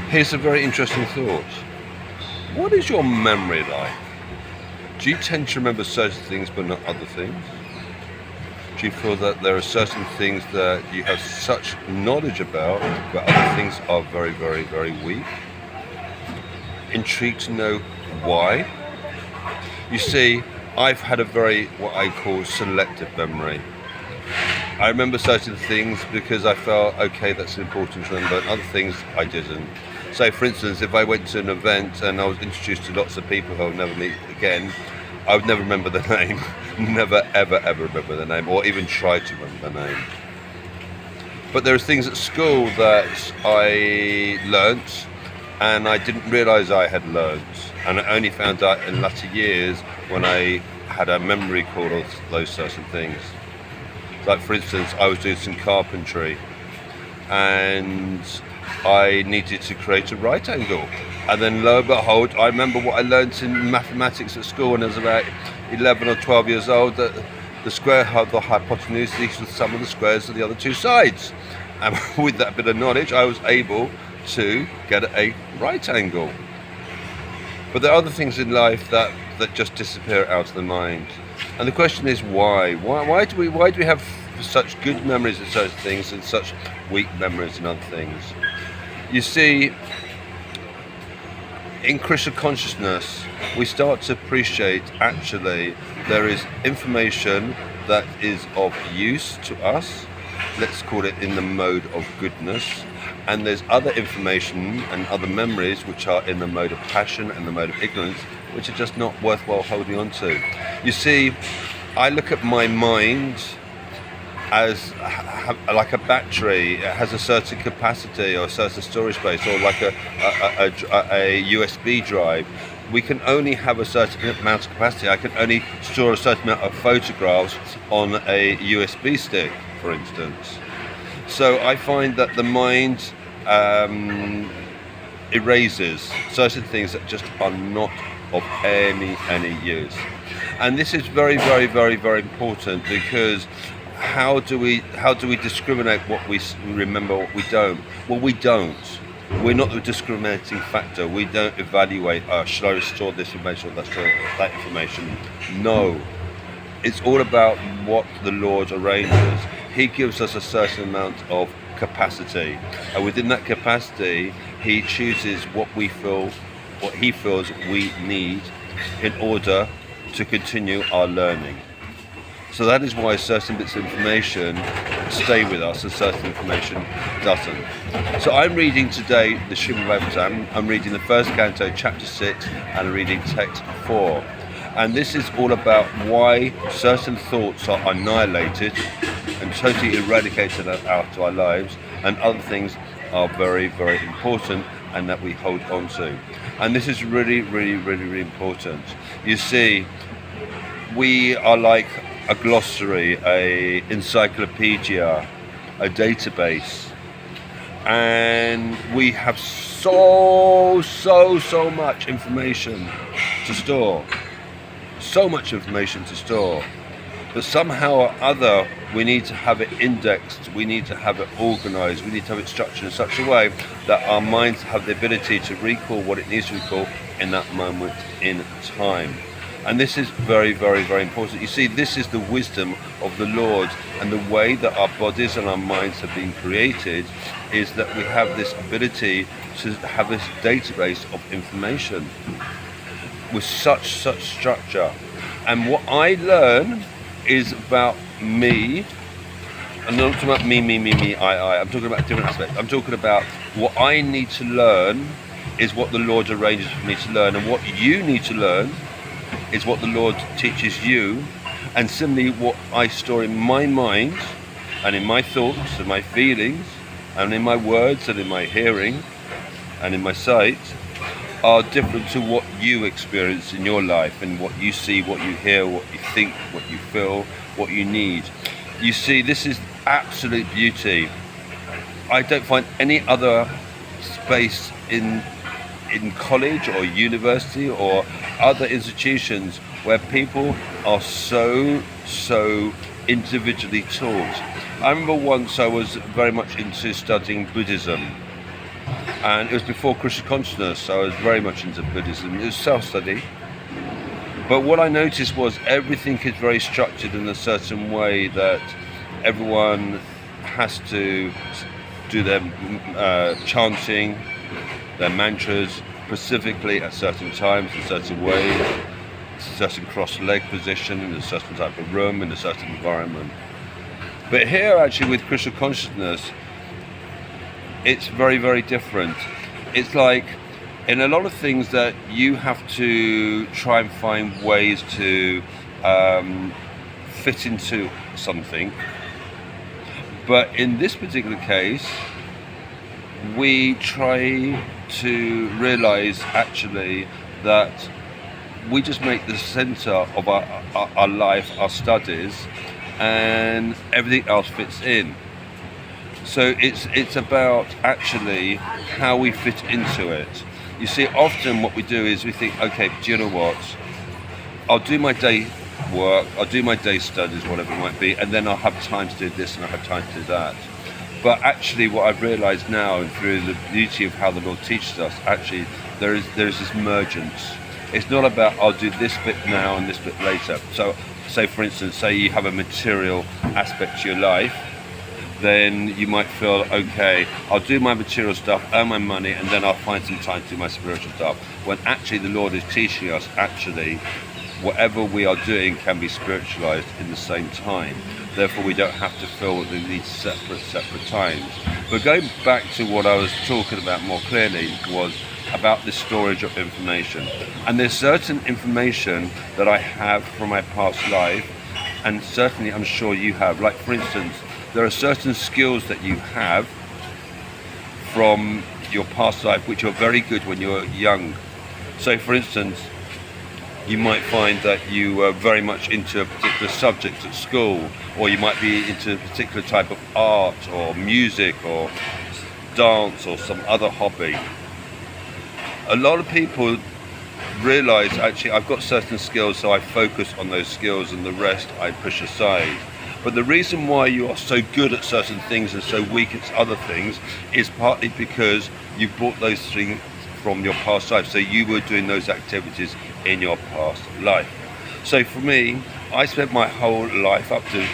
Here's a very interesting thought. What is your memory like? Do you tend to remember certain things but not other things? Do you feel that there are certain things that you have such knowledge about, but other things are very, very, very weak? Intrigued to know why? You see, I've had a very, what I call, selective memory. I remember certain things because I felt, okay, that's important to remember, and other things I didn't. So, for instance, if I went to an event and I was introduced to lots of people who I'll never meet again, I would never remember the name, never, ever, ever remember the name, or even try to remember the name. But there are things at school that I learnt, and I didn't realise I had learnt, and I only found out in latter years when I had a memory call of those certain things. Like, for instance, I was doing some carpentry, and I needed to create a right angle, and then lo and behold, I remember what I learnt in mathematics at school when I was about 11 or 12 years old, that the square of the hypotenuse is equal to the sum of the squares of the other two sides, and with that bit of knowledge I was able to get a right angle. But there are other things in life that just disappear out of the mind, and the question is why do we have such good memories of certain things and such weak memories in other things? You see, in Krishna consciousness, we start to appreciate actually there is information that is of use to us, let's call it in the mode of goodness, and there's other information and other memories which are in the mode of passion and the mode of ignorance, which are just not worthwhile holding on to. You see, I look at my mind as like a battery. It has a certain capacity or a certain storage space, or like a USB drive. We can only have a certain amount of capacity. I can only store a certain amount of photographs on a USB stick, for instance. So I find that the mind erases certain things that just are not of any use. And this is very, very, very, very important, because how do we discriminate what we remember, what we don't? Well, we don't. We're not the discriminating factor. We don't evaluate, should I restore this information or that information? No. It's all about what the Lord arranges. He gives us a certain amount of capacity, and within that capacity, He chooses what He feels we need in order to continue our learning. So that is why certain bits of information stay with us and certain information doesn't. So I'm reading today the Srimad Bhagavatam. I'm reading the first canto, chapter 6, and I'm reading text 4. And this is all about why certain thoughts are annihilated and totally eradicated out of our lives, and other things are very, very important and that we hold on to. And this is really, really, really, really important. You see, we are like a glossary, a encyclopedia, a database, and we have so much information to store, but somehow or other we need to have it indexed, we need to have it organized, we need to have it structured in such a way that our minds have the ability to recall what it needs to recall in that moment in time. And this is very, very, very important. You see, this is the wisdom of the Lord, and the way that our bodies and our minds have been created is that we have this ability to have this database of information with such structure. And what I learn is about me. I'm not talking about me, I. I'm talking about different aspects. I'm talking about what I need to learn is what the Lord arranges for me to learn, and what you need to learn is what the Lord teaches you. And similarly, what I store in my mind and in my thoughts and my feelings and in my words and in my hearing and in my sight are different to what you experience in your life, and what you see, what you hear, what you think, what you feel, what you need. You see, this is absolute beauty. I don't find any other space in college or university or other institutions where people are so individually taught. I remember once I was very much into studying Buddhism, And it was before Krishna consciousness, so I was very much into Buddhism. It was self-study. But what I noticed was everything is very structured in a certain way that everyone has to do their chanting, their mantras, specifically at certain times, in certain ways, certain cross-leg position, in a certain type of room, in a certain environment. But here, actually, with Krishna consciousness, it's very, very different. It's like, in a lot of things that you have to try and find ways to fit into something. But in this particular case, we try to realize actually that we just make the center of our life, our studies, and everything else fits in. So it's about actually how we fit into it. You see, often what we do is we think, okay, do you know what? I'll do my day work, I'll do my day studies, whatever it might be, and then I'll have time to do this and I'll have time to do that. But actually what I've realized now, and through the beauty of how the Lord teaches us, actually there is this emergence. It's not about I'll do this bit now and this bit later. So say for instance, say you have a material aspect to your life, then you might feel, okay, I'll do my material stuff, earn my money, and then I'll find some time to do my spiritual stuff. When actually the Lord is teaching us, actually, whatever we are doing can be spiritualized in the same time. Therefore, we don't have to feel that they need separate times. But going back to what I was talking about more clearly was about the storage of information. And there's certain information that I have from my past life, and certainly I'm sure you have. Like for instance, there are certain skills that you have from your past life which are very good when you're young. So for instance, you might find that you were very much into a particular subject at school, or you might be into a particular type of art or music or dance or some other hobby. A lot of people realize, actually, I've got certain skills, so I focus on those skills and the rest I push aside. But the reason why you are so good at certain things and so weak at other things is partly because you brought those things from your past life. So you were doing those activities in your past life. So for me, I spent my whole life up to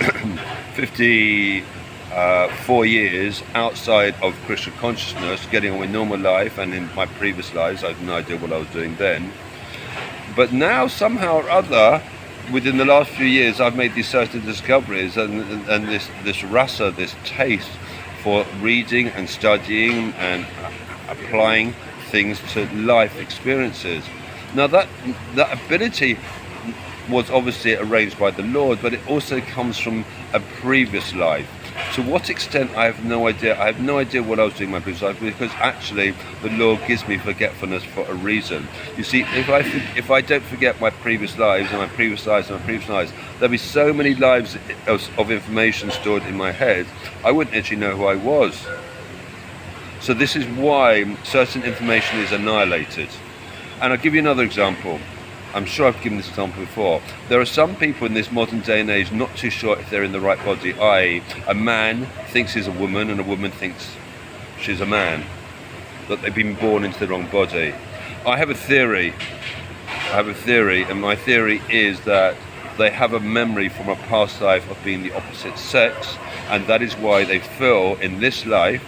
54 years outside of Krishna consciousness, getting on with normal life, and in my previous lives I had no idea what I was doing then. But now somehow or other, within the last few years, I've made these certain discoveries, and this rasa, this taste for reading and studying and applying things to life experiences. Now that ability was obviously arranged by the Lord, but it also comes from a previous life. To what extent, I have no idea. I have no idea what I was doing in my previous life, because actually the Lord gives me forgetfulness for a reason. You see, if I don't forget my previous lives and my previous lives and my previous lives, there'll be so many lives of information stored in my head, I wouldn't actually know who I was. So this is why certain information is annihilated. And I'll give you another example. I'm sure I've given this example before. There are some people in this modern day and age not too sure if they're in the right body, i.e. a man thinks he's a woman and a woman thinks she's a man, that they've been born into the wrong body. I have a theory, and my theory is that they have a memory from a past life of being the opposite sex, and that is why they feel in this life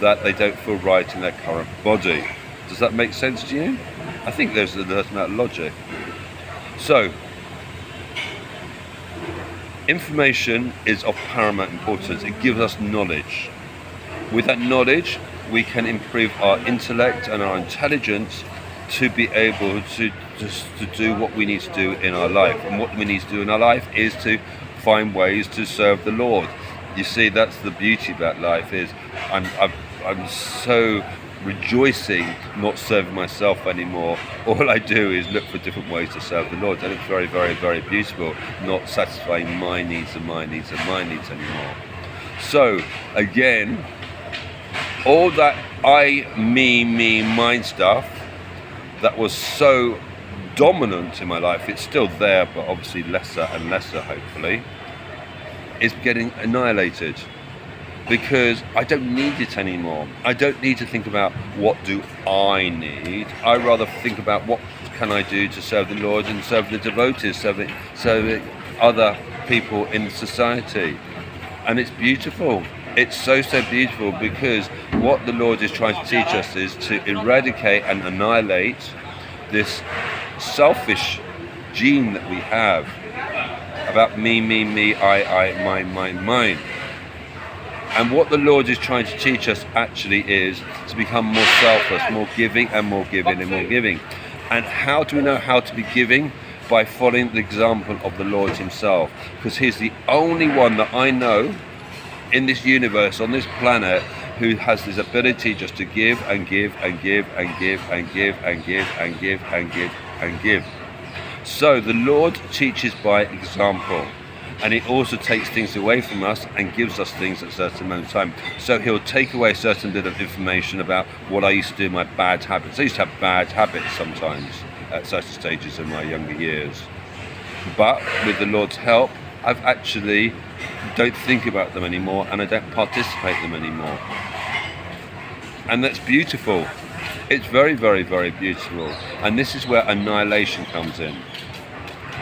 that they don't feel right in their current body. Does that make sense to you? I think there's a certain amount of logic. So, information is of paramount importance. It gives us knowledge. With that knowledge, we can improve our intellect and our intelligence to be able to do what we need to do in our life. And what we need to do in our life is to find ways to serve the Lord. You see, that's the beauty about life, is I'm so rejoicing not serving myself anymore. All I do is look for different ways to serve the Lord, and it's very, very, very beautiful, not satisfying my needs and my needs and my needs anymore. So again, all that me, mine stuff that was so dominant in my life, it's still there, but obviously lesser and lesser, hopefully, is getting annihilated. because I don't need it anymore. I don't need to think about what do I need. I rather think about what can I do to serve the Lord and serve the devotees, serve other people in society. And it's beautiful. It's so beautiful, because what the Lord is trying to teach us is to eradicate and annihilate this selfish gene that we have about me, I, mine. And what the Lord is trying to teach us actually is to become more selfless, more giving and more giving and more giving. And how do we know how to be giving? By following the example of the Lord himself, because he's the only one that I know in this universe, on this planet, who has this ability just to give and give and give and give and give and give and give and give and give. So the Lord teaches by example, and he also takes things away from us and gives us things at a certain moment of time. So he'll take away a certain bit of information about what I used to do, my bad habits. I used to have bad habits sometimes at certain stages in my younger years. But with the Lord's help, I've actually don't think about them anymore, and I don't participate in them anymore. And that's beautiful. It's very, very, very beautiful. And this is where annihilation comes in.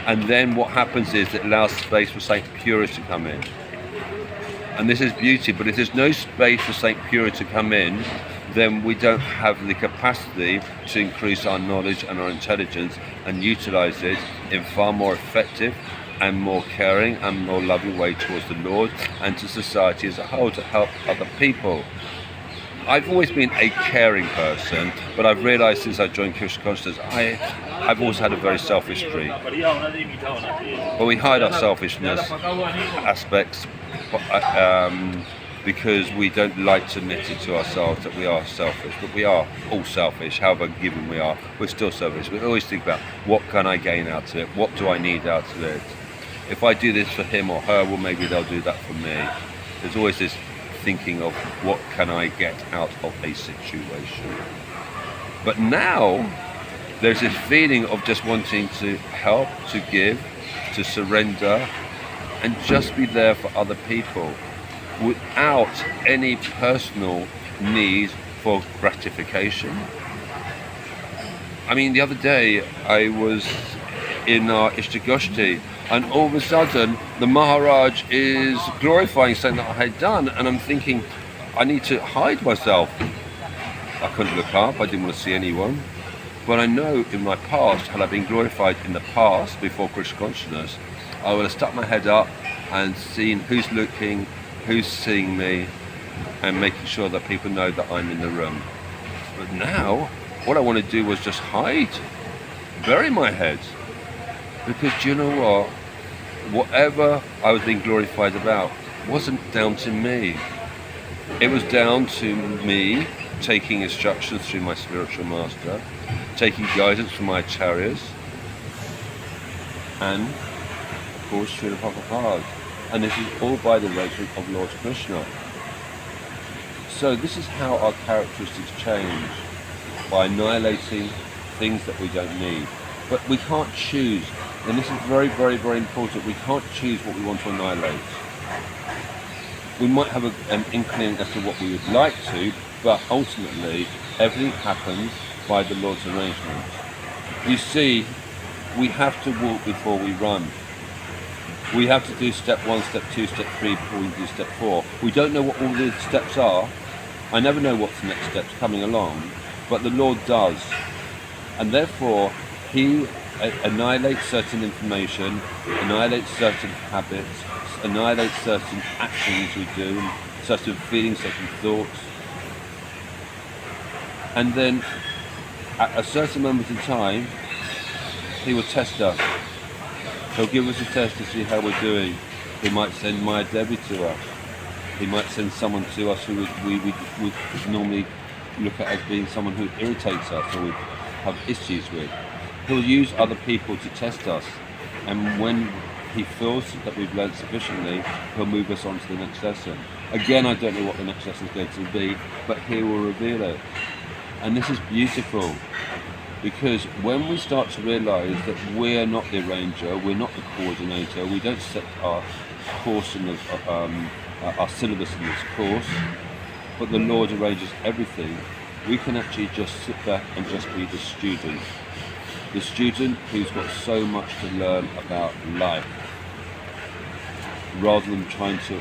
And then what happens is it allows space for Saint Purity to come in. And this is beauty, but if there's no space for Saint Purity to come in, then we don't have the capacity to increase our knowledge and our intelligence and utilize it in far more effective and more caring and more loving way towards the Lord and to society as a whole, to help other people. I've always been a caring person, but I've realized since I joined Krishna consciousness, I've always had a very selfish streak. But we hide our selfishness aspects because we don't like to admit it to ourselves that we are selfish. But we are all selfish, however given we are, we're still selfish. We always think about, what can I gain out of it? What do I need out of it? If I do this for him or her, well, maybe they'll do that for me. There's always this thinking of, what can I get out of a situation? But now there's this feeling of just wanting to help, to give, to surrender, and just be there for other people without any personal need for gratification. I mean, the other day I was in our Ishtagoshti, and all of a sudden the Maharaj is glorifying something that I had done, and I'm thinking, I need to hide myself. I couldn't look up, I didn't want to see anyone. But I know in my past, had I been glorified in the past before Krishna consciousness, I would have stuck my head up and seen who's looking, who's seeing me, and making sure that people know that I'm in the room. But now, what I want to do was just hide, bury my head. Because do you know what? Whatever I was being glorified about wasn't down to me. It was down to me taking instructions through my spiritual master, taking guidance from my acharyas, and of course Srila Prabhupada. And this is all by the direction of Lord Krishna. So this is how our characteristics change, by annihilating things that we don't need. But we can't choose, and this is very, very, very important, we can't choose what we want to annihilate. We might have an inkling as to what we would like to, but ultimately everything happens by the Lord's arrangement. You see, we have to walk before we run. We have to do step 1, step 2, step 3 before we do step 4. We don't know what all the steps are. I never know what's the next step's coming along, but the Lord does. And therefore, he annihilates certain information, annihilates certain habits, annihilates certain actions we do, certain feelings, certain thoughts. And then, at a certain moment in time, he will test us. He'll give us a test to see how we're doing. He might send Maya Devi to us. He might send someone to us who we would normally look at as being someone who irritates us or we have issues with. He'll use other people to test us, and when he feels that we've learned sufficiently, he'll move us on to the next lesson. Again, I don't know what the next lesson is going to be, but he will reveal it. And this is beautiful, because when we start to realise that we're not the arranger, we're not the coordinator, we don't set our course and our syllabus in this course, but the Lord arranges everything. We can actually just sit back and just be the student who's got so much to learn about life, rather than trying to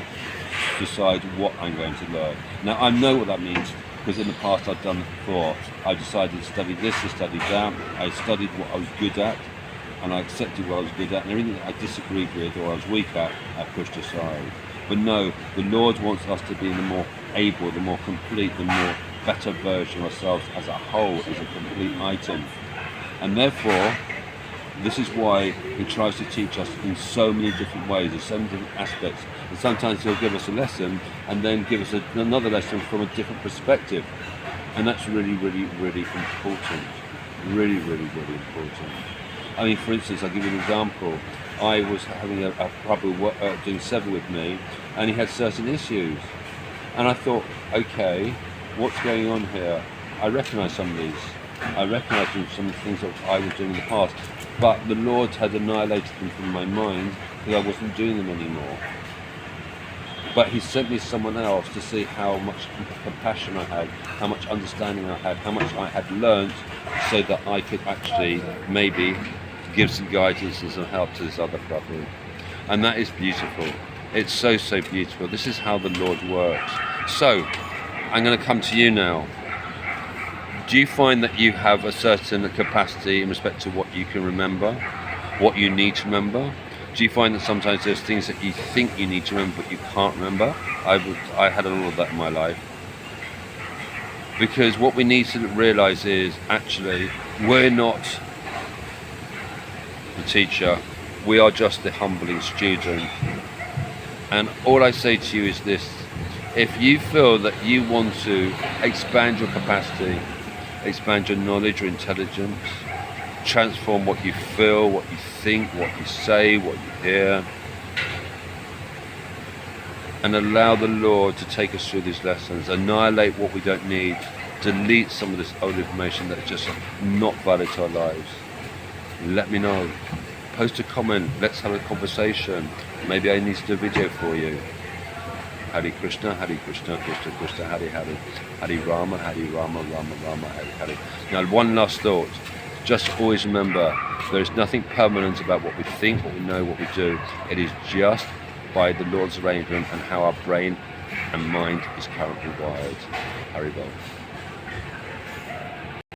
decide what I'm going to learn. Now, I know what that means, because in the past I've done it before. I decided to study this, to study that. I studied what I was good at, and I accepted what I was good at, and everything that I disagreed with or I was weak at, I pushed aside. But no, the Lord wants us to be the more able, the more complete, the more better version of ourselves as a whole, as a complete item. And therefore, this is why he tries to teach us in so many different ways, in so many different aspects. And sometimes he'll give us a lesson and then give us another lesson from a different perspective. And that's really, really, really important. Really, really, really important. I mean, for instance, I'll give you an example. I was having a couple doing 7 with me, and he had certain issues. And I thought, okay, what's going on here? I recognise some of these. I recognised some of the things that I was doing in the past, but the Lord had annihilated them from my mind because I wasn't doing them anymore. But he sent me someone else to see how much compassion I had, how much understanding I had, how much I had learnt, so that I could actually maybe give some guidance and some help to this other couple. And that is beautiful. It's so, so beautiful. This is how the Lord works. So, I'm going to come to you now. Do you find that you have a certain capacity in respect to what you can remember, what you need to remember? Do you find that sometimes there's things that you think you need to remember but you can't remember? I had all of that in my life. Because what we need to realise is, actually, we're not the teacher, we are just the humbling student. And all I say to you is this: if you feel that you want to expand your capacity, expand your knowledge or intelligence, transform what you feel, what you think, what you say, what you hear, and allow the Lord to take us through these lessons, annihilate what we don't need, delete some of this old information that is just not valid to our lives. Let me know. Post a comment. Let's have a conversation. Maybe I need to do a video for you. Hare Krishna, Hare Krishna, Krishna Krishna, Hare Hare, Hare Rama, Rama Rama, Hare Hare. Now, one last thought. Just always remember, there is nothing permanent about what we think, what we know, what we do. It is just by the Lord's arrangement and how our brain and mind is currently wired. Hare Bol.